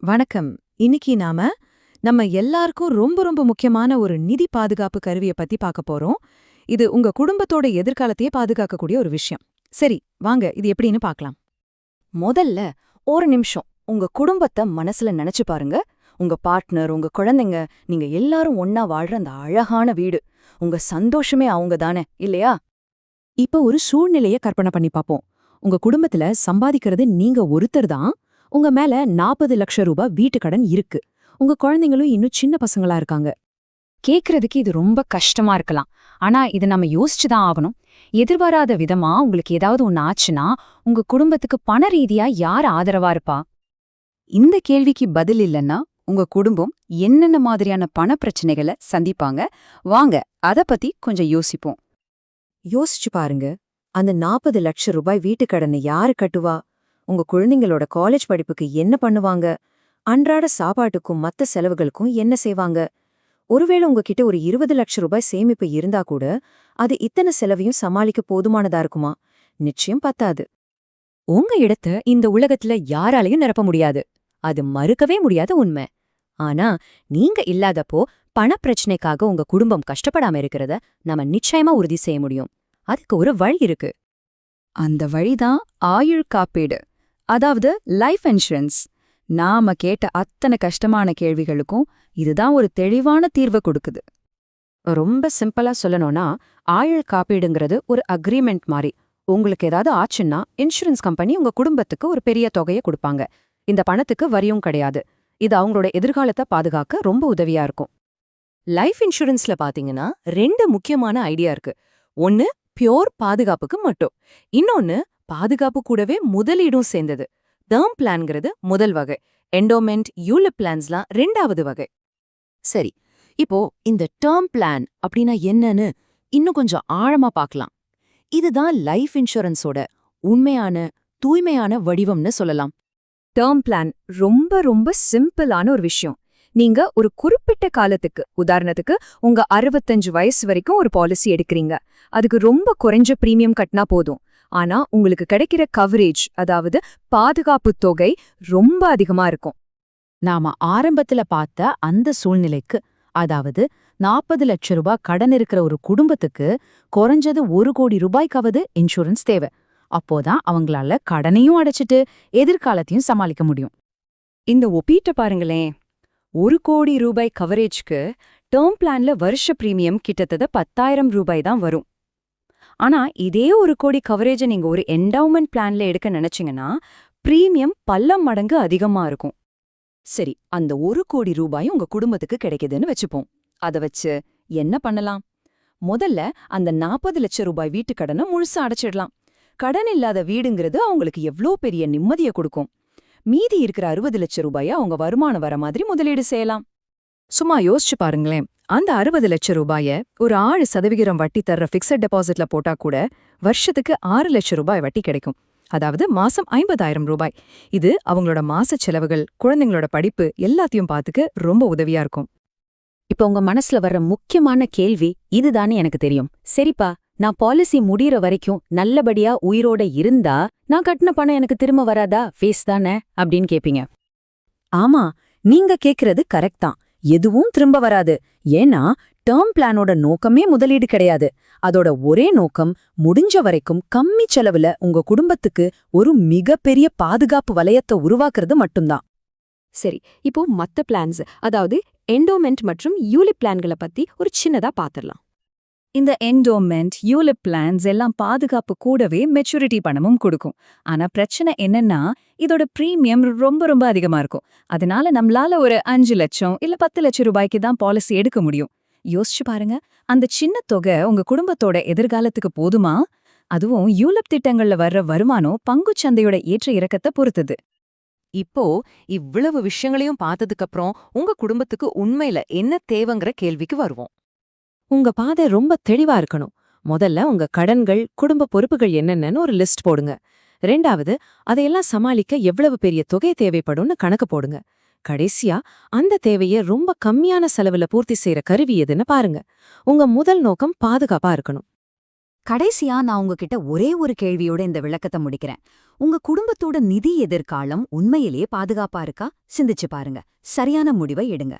வணக்கம். இன்னைக்கு நம்ம எல்லாருக்கும் ரொம்ப ரொம்ப முக்கியமான ஒரு நிதி பாதுகாப்பு கருவிய பத்தி பார்க்க போறோம். இது உங்க குடும்பத்தோட எதிர்காலத்தையே பாதுகாக்கக்கூடிய ஒரு விஷயம். சரி, வாங்க இது எப்படின்னு பார்க்கலாம். முதல்ல ஒரு நிமிஷம் உங்க குடும்பத்த மனசுல நினைச்சு பாருங்க. உங்க பார்ட்னர், உங்க குழந்தைங்க, நீங்க எல்லாரும் ஒன்னா வாழ்ற அந்த அழகான வீடு. உங்க சந்தோஷமே அவங்க தானே, இல்லையா? இப்ப ஒரு சூழ்நிலைய கற்பனை பண்ணி பார்ப்போம். உங்க குடும்பத்துல சம்பாதிக்கிறது நீங்க ஒருத்தர் தான். உங்க மேல 40 லட்சம் ரூபாய் வீட்டு கடன் இருக்கு. உங்க குழந்தைங்களும் இன்னும் சின்ன பசங்களா இருக்காங்க. கேக்குறதுக்கு இது ரொம்ப கஷ்டமா இருக்கலாம். ஆனா இது நம்ம யோசிச்சுதான் ஆகணும். எதிர்பாராத விதமா உங்களுக்கு ஏதாவது ஒண்ணு ஆச்சுன்னா, உங்க குடும்பத்துக்கு பண ரீதியா யார் ஆதரவா இருப்பா? இந்த கேள்விக்கு பதில் இல்லைன்னா, உங்க குடும்பம் என்னென்ன மாதிரியான பண பிரச்சனைகளை சந்திப்பாங்க? வாங்க அத பத்தி கொஞ்சம் யோசிப்போம். யோசிச்சு பாருங்க. அந்த 40 லட்சம் ரூபாய் வீட்டு கடனை யாரு கட்டுவா? உங்க குழந்தைங்களோட காலேஜ் படிப்புக்கு என்ன பண்ணுவாங்க? அன்றாட சாப்பாட்டுக்கும் மத்த செலவுகளுக்கும் என்ன செய்வாங்க? ஒருவேளை உங்ககிட்ட ஒரு 20 லட்சம் ரூபாய் சேமிப்பு இருந்தா கூட அது இத்தனை செலவையும் சமாளிக்க போதுமானதா இருக்குமா? நிச்சயம் பத்தாது. உங்க இடத்த இந்த உலகத்துல யாராலையும் நிரப்ப முடியாது. அது மறுக்கவே முடியாத உண்மை. ஆனா நீங்க இல்லாதப்போ பணப்பிரச்சனைக்காக உங்க குடும்பம் கஷ்டப்படாம இருக்கிறத நம்ம நிச்சயமா உறுதி செய்ய முடியும். அதுக்கு ஒரு வழி இருக்கு. அந்த வழிதான் ஆயுள் காப்பீடு, அதாவது லைஃப் இன்சூரன்ஸ். நாம கேட்ட அத்தனை கஷ்டமான கேள்விகளுக்கும் இதுதான் ஒரு தெளிவான தீர்வு கொடுக்குது. ரொம்ப சிம்பிளா சொல்லணும்னா, ஆயுள் காப்பீடுங்கிறது ஒரு அக்ரிமெண்ட் மாதிரி. உங்களுக்கு ஏதாவது ஆச்சுன்னா இன்சூரன்ஸ் கம்பெனி உங்க குடும்பத்துக்கு ஒரு பெரிய தொகையை கொடுப்பாங்க. இந்த பணத்துக்கு வரியும் கிடையாது. இது அவங்களோட எதிர்காலத்தை பாதுகாக்க ரொம்ப உதவியா இருக்கும். லைஃப் இன்சூரன்ஸ்ல பாத்தீங்கன்னா 2 முக்கியமான ஐடியா இருக்கு. ஒன்னு பியோர் பாதுகாப்புக்கு மட்டும், இன்னொன்னு பாதுகாப்பு கூடவே முதலீடும் சேர்ந்தது. டேர்ம் பிளான்ங்கிறது முதல் வகை, எண்டோமெண்ட் யூலிப் பிளான்ஸ்லாம் 2வது வகை. சரி, இப்போ இந்த டேர்ம் பிளான் அப்படின்னா என்னன்னு இன்னும் கொஞ்சம் ஆழமா பார்க்கலாம். இதுதான் லைஃப் இன்சூரன்ஸோட உண்மையான தூய்மையான வடிவம்னு சொல்லலாம். டேர்ம் பிளான் ரொம்ப ரொம்ப சிம்பிளான ஒரு விஷயம். நீங்க ஒரு குறிப்பிட்ட காலத்துக்கு, உதாரணத்துக்கு உங்க 65 வயசு வரைக்கும் ஒரு பாலிசி எடுக்கிறீங்க. அதுக்கு ரொம்ப குறைஞ்ச பிரீமியம் கட்டினா போதும். ஆனா உங்களுக்கு கிடைக்கிற கவரேஜ், அதாவது பாதுகாப்பு தொகை ரொம்ப அதிகமா இருக்கும். நாம ஆரம்பத்துல பார்த்த அந்த சூழ்நிலைக்கு, அதாவது 40 லட்சம் ரூபாய் கடன் இருக்கிற ஒரு குடும்பத்துக்கு குறைஞ்சது 1 கோடி ரூபாய்க்காவது இன்சூரன்ஸ் தேவை. அப்போதான் அவங்களால கடனையும் அடைச்சிட்டு எதிர்காலத்தையும் சமாளிக்க முடியும். இந்த ஒப்பீட்ட பாருங்களேன். 1 கோடி ரூபாய் கவரேஜ்க்கு டேர்ம் பிளான்ல வருஷ பிரீமியம் கிட்டத்தட்ட 10,000 ரூபாய் தான் வரும். ஆனா இதே 1 கோடி கவரேஜை நீங்க ஒரு என்டவுமெண்ட் பிளான்ல எடுக்க நினைச்சீங்கன்னா பிரீமியம் பல மடங்கு அதிகமா இருக்கும். சரி, அந்த 1 கோடி ரூபாயும் உங்க குடும்பத்துக்கு கிடைக்குதுன்னு வச்சுப்போம். அத வச்சு என்ன பண்ணலாம்? முதல்ல அந்த 40 லட்சம் ரூபாய் வீட்டு கடனை முழுசா அடைச்சிடலாம். கடன் இல்லாத வீடுங்கிறது அவங்களுக்கு எவ்ளோ பெரிய நிம்மதியை கொடுக்கும். மீதி இருக்கிற 60 லட்சம் ரூபாய அவங்க வருமானம் வர மாதிரி முதலீடு செய்யலாம். சும்மா யோசிச்சு பாருங்களேன். அந்த 60 லட்சம் ரூபாய ஒரு 6% வட்டி தர்ற பிக்ஸட் டெபாசிட்ல போட்டா கூட வருஷத்துக்கு 6 லட்சம் ரூபாய் வட்டி கிடைக்கும். அதாவது மாசம் 50,000 ரூபாய். இது அவங்களோட மாச செலவுகள், குழந்தைங்களோட படிப்பு எல்லாத்தையும் பார்த்துக்க ரொம்ப உதவியா இருக்கும். இப்ப உங்க மனசுல வர்ற முக்கியமான கேள்வி இதுதானே எனக்கு தெரியும். சரிப்பா, நான் பாலிசி முடியற வரைக்கும் நல்லபடியா உயிரோட இருந்தா நான் கட்டின பணம் எனக்கு திரும்ப வராதா? ஃபேஸ் தானே அப்படின்னு கேப்பீங்க. ஆமா, நீங்க கேக்குறது கரெக்ட் தான். எதுவும் திரும்ப வராது. ஏன்னா டேர்ம் பிளானோட நோக்கமே முதலீடு கிடையாது. அதோட ஒரே நோக்கம் முடிஞ்ச வரைக்கும் கம்மி செலவுல உங்க குடும்பத்துக்கு ஒரு மிகப்பெரிய பாதுகாப்பு வலயத்தை உருவாக்குறது மட்டும்தான். சரி, இப்போ மத்த பிளான்ஸ், அதாவது எண்டோமெண்ட் மற்றும் யூலிப் பிளான்களை பத்தி ஒரு சின்னதா பாத்திரலாம். இந்த எண்டோமெண்ட் யூலிப் பிளான்ஸ் எல்லாம் பாதுகாப்பு கூடவே மெச்சூரிட்டி பணமும் கொடுக்கும். ஆனா பிரச்சனை என்னன்னா இதோட பிரீமியம் ரொம்ப ரொம்ப அதிகமா இருக்கும். அதனால நம்மளால ஒரு 5 லட்சம் இல்ல 10 லட்சம் ரூபாய்க்கு தான் பாலிசி எடுக்க முடியும். யோசிச்சு பாருங்க, அந்த சின்ன தொகை உங்க குடும்பத்தோட எதிர்காலத்துக்கு போதுமா? அதுவும் யூலிப் திட்டங்கள்ல வர்ற வருமானம் பங்குச்சந்தையோட ஏற்ற இறக்கத்தை பொறுத்தது. இப்போ இவ்வளவு விஷயங்களையும் பார்த்ததுக்கு அப்புறம் உங்க குடும்பத்துக்கு உண்மையில என்ன தேவைங்கிற கேள்விக்கு வருவோம். உங்க பாதை ரொம்ப தெளிவா இருக்கணும். முதல்ல உங்க கடன்கள், குடும்ப பொறுப்புகள் என்னென்னு ஒரு லிஸ்ட் போடுங்க. 2வது, அதையெல்லாம் சமாளிக்க எவ்வளவு பெரிய தொகை தேவைப்படும்னு கணக்கு போடுங்க. கடைசியா அந்த தேவையை ரொம்ப கம்மியான செலவுல பூர்த்தி செய்யற கருவி எதுன்னு பாருங்க. உங்க முதல் நோக்கம் பாதுகாப்பா இருக்கணும். கடைசியா நான் உங்ககிட்ட ஒரே ஒரு கேள்வியோட இந்த விளக்கத்தை முடிக்கிறேன். உங்க குடும்பத்தோட நிதி எதிர்காலம் உண்மையிலேயே பாதுகாப்பா இருக்கா? சிந்திச்சு பாருங்க. சரியான முடிவை எடுங்க.